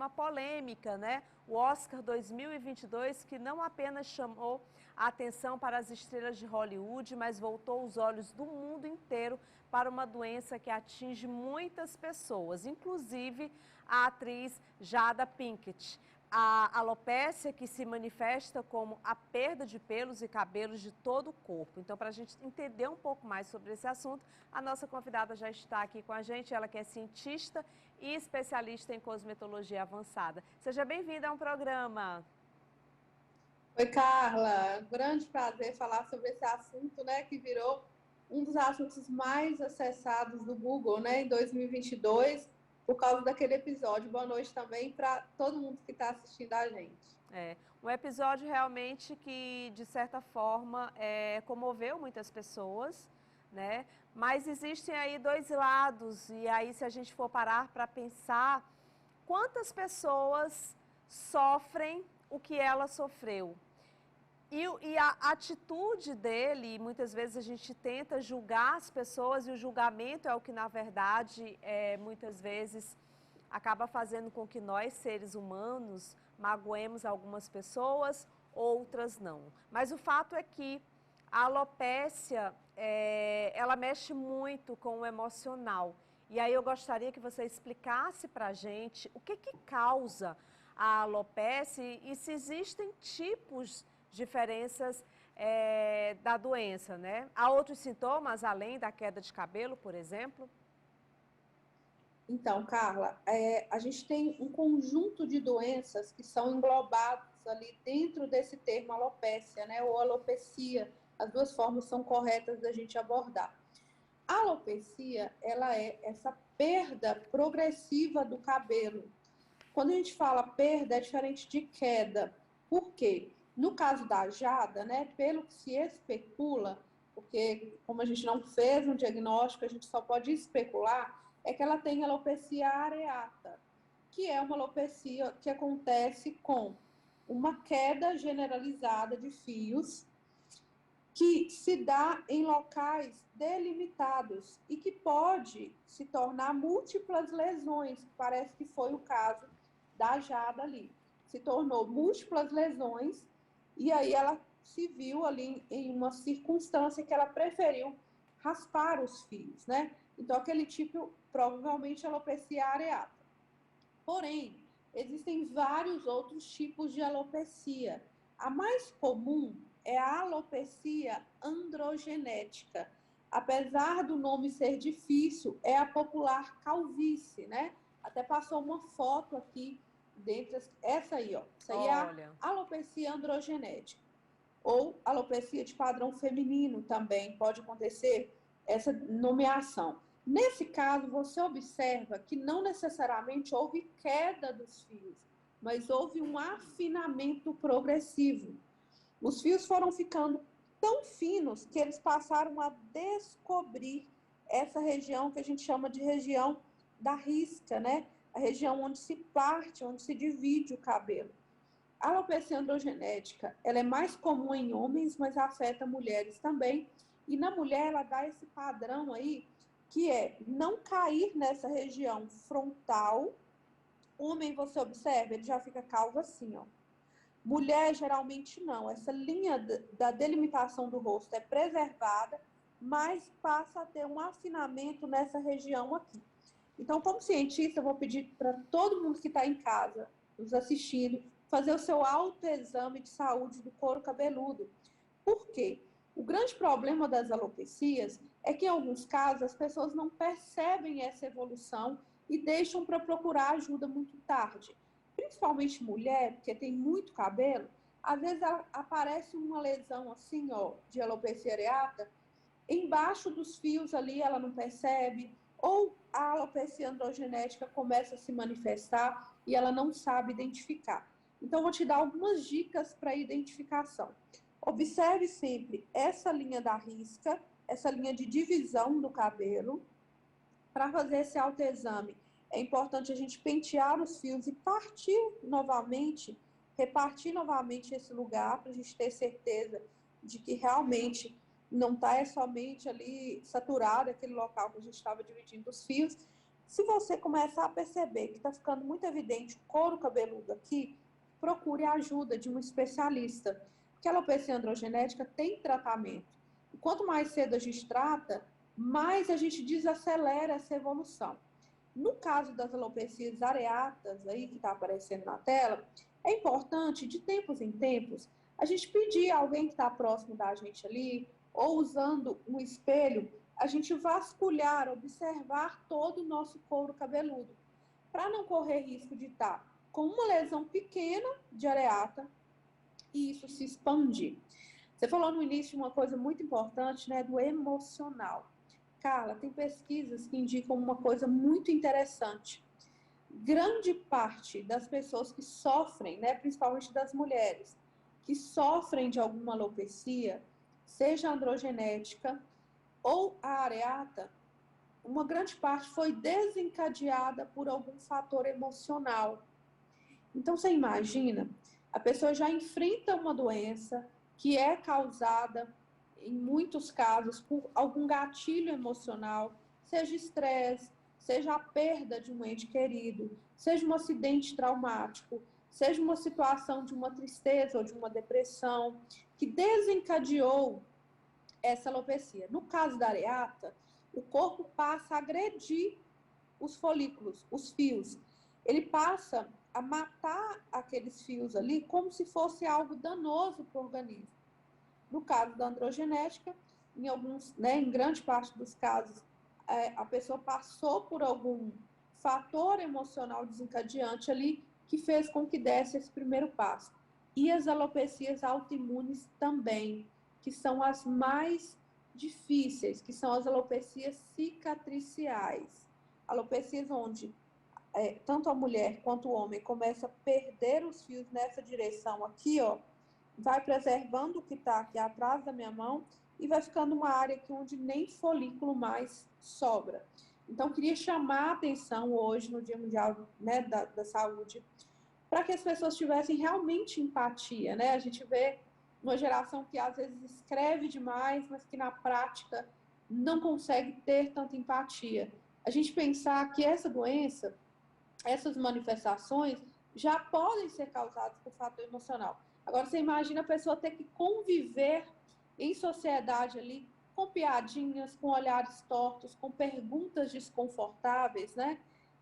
uma polêmica, né? O Oscar 2022, que não apenas chamou a atenção para as estrelas de Hollywood, mas voltou os olhos do mundo inteiro para uma doença que atinge muitas pessoas, inclusive a atriz Jada Pinkett. A alopécia, que se manifesta como a perda de pelos e cabelos de todo o corpo. Então, para a gente entender um pouco mais sobre esse assunto, a nossa convidada já está aqui com a gente, ela que é cientista e especialista em cosmetologia avançada. Seja bem-vinda ao programa. Oi, Carla. Grande prazer falar sobre esse assunto, né, que virou um dos assuntos mais acessados do Google, né, em 2022, por causa daquele episódio. Boa noite também para todo mundo que está assistindo a gente. Um episódio realmente que, de certa forma, comoveu muitas pessoas, né? Mas existem aí dois lados, e aí se a gente for parar para pensar, quantas pessoas sofrem o que ela sofreu? E a atitude dele, muitas vezes a gente tenta julgar as pessoas e o julgamento é o que, na verdade, muitas vezes acaba fazendo com que nós, seres humanos, magoemos algumas pessoas, outras não. Mas o fato é que a alopécia, ela mexe muito com o emocional. E aí eu gostaria que você explicasse para a gente o que causa a alopécia e se existem tipos diferenças da doença, né? Há outros sintomas além da queda de cabelo, por exemplo? Então, Carla, a gente tem um conjunto de doenças que são englobadas ali dentro desse termo alopécia, né, ou alopecia. As duas formas são corretas da gente abordar. A alopecia, ela é essa perda progressiva do cabelo. Quando a gente fala perda, é diferente de queda. Por quê? No caso da Jada, né, pelo que se especula, porque como a gente não fez um diagnóstico, a gente só pode especular, é que ela tem alopecia areata, que é uma alopecia que acontece com uma queda generalizada de fios que se dá em locais delimitados e que pode se tornar múltiplas lesões, que parece que foi o caso da Jada ali. Se tornou múltiplas lesões e aí ela se viu ali em uma circunstância que ela preferiu raspar os fios, né? Então, aquele tipo, provavelmente, alopecia areata. Porém, existem vários outros tipos de alopecia. A mais comum é a alopecia androgenética. Apesar do nome ser difícil, é a popular calvície, né? Até passou uma foto aqui dentro, essa aí, ó. Essa aí é a Olha, alopecia androgenética. Ou alopecia de padrão feminino também pode acontecer essa nomeação. Nesse caso, você observa que não necessariamente houve queda dos fios, mas houve um afinamento progressivo. Os fios foram ficando tão finos que eles passaram a descobrir essa região que a gente chama de região da risca, né? A região onde se parte, onde se divide o cabelo. A alopecia androgenética, ela é mais comum em homens, mas afeta mulheres também. E na mulher, ela dá esse padrão aí, que é não cair nessa região frontal. Homem, você observa, ele já fica calvo assim, ó. Mulher, geralmente não. Essa linha da delimitação do rosto é preservada, mas passa a ter um afinamento nessa região aqui. Então, como cientista, eu vou pedir para todo mundo que está em casa, nos assistindo, fazer o seu autoexame de saúde do couro cabeludo. Por quê? O grande problema das alopecias é que, em alguns casos, as pessoas não percebem essa evolução e deixam para procurar ajuda muito tarde. Principalmente mulher, porque tem muito cabelo, às vezes aparece uma lesão assim, ó, de alopecia areata, embaixo dos fios ali ela não percebe, ou a alopecia androgenética começa a se manifestar e ela não sabe identificar. Então, vou te dar algumas dicas para identificação. Observe sempre essa linha da risca, essa linha de divisão do cabelo. Para fazer esse autoexame, é importante a gente pentear os fios e partir novamente, repartir novamente esse lugar, para a gente ter certeza de que realmente não está somente ali saturado aquele local que a gente estava dividindo os fios. Se você começar a perceber que está ficando muito evidente o couro cabeludo aqui, procure a ajuda de um especialista, porque a alopecia androgenética tem tratamento. E quanto mais cedo a gente trata, mais a gente desacelera essa evolução. No caso das alopecias areatas, aí que está aparecendo na tela, é importante, de tempos em tempos, a gente pedir a alguém que está próximo da gente ali, ou usando um espelho, a gente vasculhar, observar todo o nosso couro cabeludo, para não correr risco de estar com uma lesão pequena de areata e isso se expandir. Você falou no início uma coisa muito importante, né, do emocional. Carla, tem pesquisas que indicam uma coisa muito interessante. Grande parte das pessoas que sofrem, né, principalmente das mulheres, que sofrem de alguma alopecia, seja androgenética ou a areata, uma grande parte foi desencadeada por algum fator emocional. Então, você imagina, a pessoa já enfrenta uma doença que é causada, em muitos casos, por algum gatilho emocional, seja estresse, seja a perda de um ente querido, seja um acidente traumático, seja uma situação de uma tristeza ou de uma depressão, que desencadeou essa alopecia. No caso da areata, o corpo passa a agredir os folículos, os fios. Ele passa a matar aqueles fios ali como se fosse algo danoso para o organismo. No caso da androgenética, em alguns, né, em grande parte dos casos, a pessoa passou por algum fator emocional desencadeante ali que fez com que desse esse primeiro passo. E as alopecias autoimunes também, que são as mais difíceis, que são as alopecias cicatriciais. Alopecias onde tanto a mulher quanto o homem começa a perder os fios nessa direção aqui, ó, vai preservando o que está aqui atrás da minha mão e vai ficando uma área aqui onde nem folículo mais sobra. Então, queria chamar a atenção hoje, no Dia Mundial, né, da Saúde, para que as pessoas tivessem realmente empatia, né? A gente vê uma geração que às vezes escreve demais, mas que na prática não consegue ter tanta empatia. A gente pensar que essa doença, essas manifestações já podem ser causadas por fator emocional. Agora, você imagina a pessoa ter que conviver em sociedade ali com piadinhas, com olhares tortos, com perguntas desconfortáveis, né?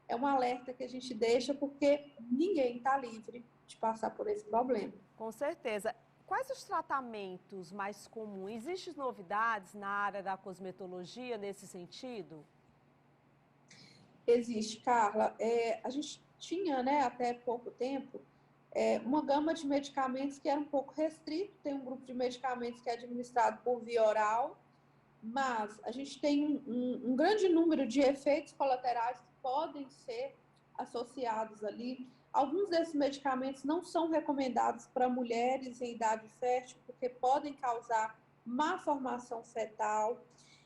É um alerta que a gente deixa porque ninguém está livre de passar por esse problema. Com certeza. Quais os tratamentos mais comuns? Existem novidades na área da cosmetologia nesse sentido? Existe, Carla. A gente tinha, né, até pouco tempo, uma gama de medicamentos que era um pouco restrito. Tem um grupo de medicamentos que é administrado por via oral, mas a gente tem um grande número de efeitos colaterais que podem ser associados ali. Alguns desses medicamentos não são recomendados para mulheres em idade fértil, porque podem causar má formação fetal.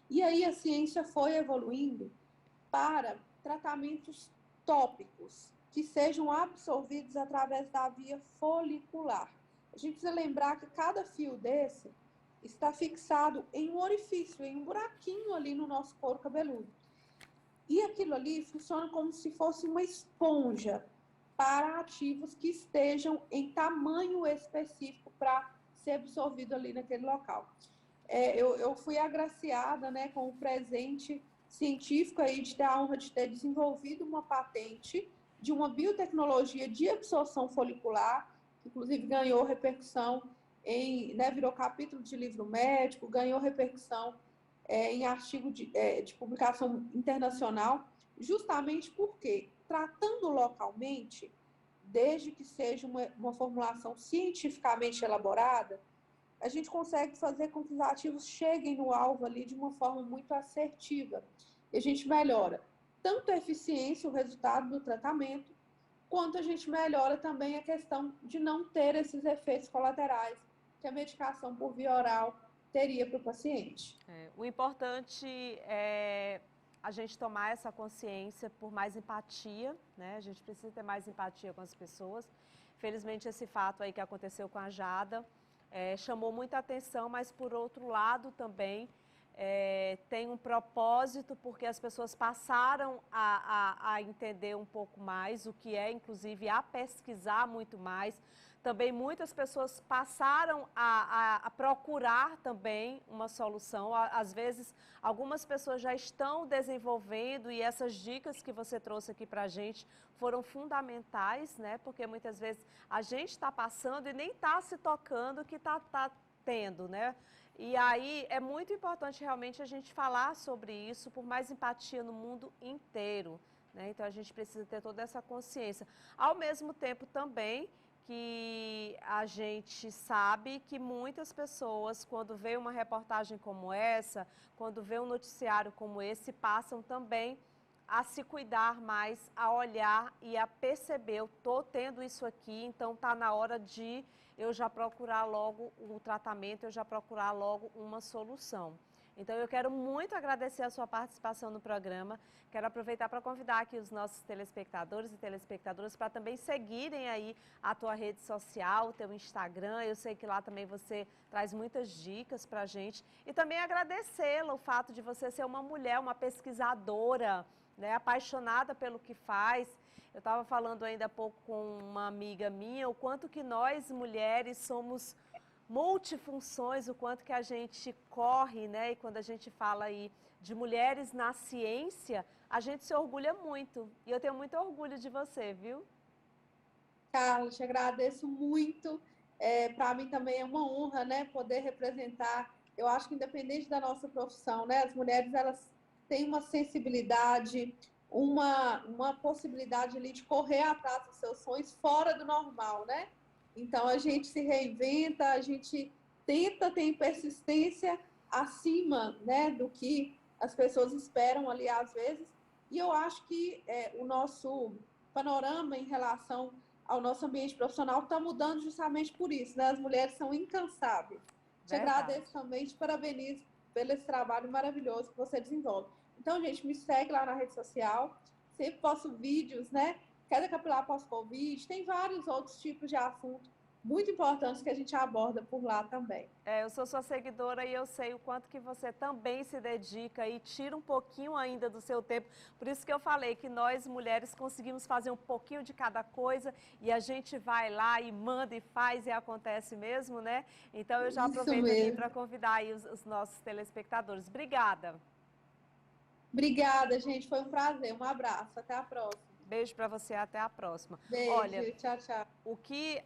E aí a ciência foi evoluindo para tratamentos tópicos que sejam absorvidos através da via folicular. A gente precisa lembrar que cada fio desse está fixado em um orifício, em um buraquinho ali no nosso couro cabeludo. E aquilo ali funciona como se fosse uma esponja para ativos que estejam em tamanho específico para ser absorvido ali naquele local. Eu fui agraciada, né, com o presente científico aí de ter a honra de ter desenvolvido uma patente de uma biotecnologia de absorção folicular, que inclusive ganhou repercussão né, virou capítulo de livro médico, ganhou repercussão em artigo de publicação internacional, justamente porque, tratando localmente, desde que seja uma formulação cientificamente elaborada, a gente consegue fazer com que os ativos cheguem no alvo ali de uma forma muito assertiva. E a gente melhora tanto a eficiência, o resultado do tratamento, quanto a gente melhora também a questão de não ter esses efeitos colaterais que a medicação por via oral teria para o paciente. O importante é a gente tomar essa consciência por mais empatia, né? A gente precisa ter mais empatia com as pessoas. Felizmente, esse fato aí que aconteceu com a Jada chamou muita atenção, mas por outro lado também tem um propósito, porque as pessoas passaram a entender um pouco mais o que é, inclusive a pesquisar muito mais. Também muitas pessoas passaram a procurar também uma solução. Às vezes, algumas pessoas já estão desenvolvendo e essas dicas que você trouxe aqui para a gente foram fundamentais, né? Porque muitas vezes a gente está passando e nem está se tocando que está tendo, né? E aí é muito importante realmente a gente falar sobre isso, por mais empatia no mundo inteiro, né? Então a gente precisa ter toda essa consciência. Ao mesmo tempo também que a gente sabe que muitas pessoas, quando vê uma reportagem como essa, quando vê um noticiário como esse, passam também a se cuidar mais, a olhar e a perceber, eu estou tendo isso aqui, então está na hora de eu já procurar logo o tratamento, eu já procurar logo uma solução. Então, eu quero muito agradecer a sua participação no programa. Quero aproveitar para convidar aqui os nossos telespectadores e telespectadoras para também seguirem aí a tua rede social, o teu Instagram. Eu sei que lá também você traz muitas dicas para a gente. E também agradecê-la o fato de você ser uma mulher, uma pesquisadora, né, apaixonada pelo que faz. Eu estava falando ainda há pouco com uma amiga minha, o quanto que nós, mulheres, somos multifunções, o quanto que a gente corre, né? E quando a gente fala aí de mulheres na ciência, a gente se orgulha muito. E eu tenho muito orgulho de você, viu? Carla, te agradeço muito. Para mim também é uma honra, né, poder representar. Eu acho que independente da nossa profissão, né, as mulheres elas têm uma sensibilidade, uma possibilidade ali de correr atrás dos seus sonhos fora do normal, né? Então a gente se reinventa, a gente tenta ter persistência acima, né, do que as pessoas esperam ali às vezes. E eu acho que o nosso panorama em relação ao nosso ambiente profissional está mudando justamente por isso, né? As mulheres são incansáveis. Te Verdade. agradeço também, te parabenizo pelo esse trabalho maravilhoso que você desenvolve. Então, gente, me segue lá na rede social, sempre posto vídeos, né? Queda capilar pós-Covid, tem vários outros tipos de assunto muito importantes que a gente aborda por lá também. Eu sou sua seguidora e eu sei o quanto que você também se dedica e tira um pouquinho ainda do seu tempo. Por isso que eu falei que nós, mulheres, conseguimos fazer um pouquinho de cada coisa e a gente vai lá e manda e faz e acontece mesmo, né? Então eu já Isso aproveito aqui mesmo. para convidar aí os nossos telespectadores. Obrigada. Obrigada, gente. Foi um prazer. Um abraço. Até a próxima. Beijo para você, até a próxima. Olha, Beijo. Tchau, tchau. o que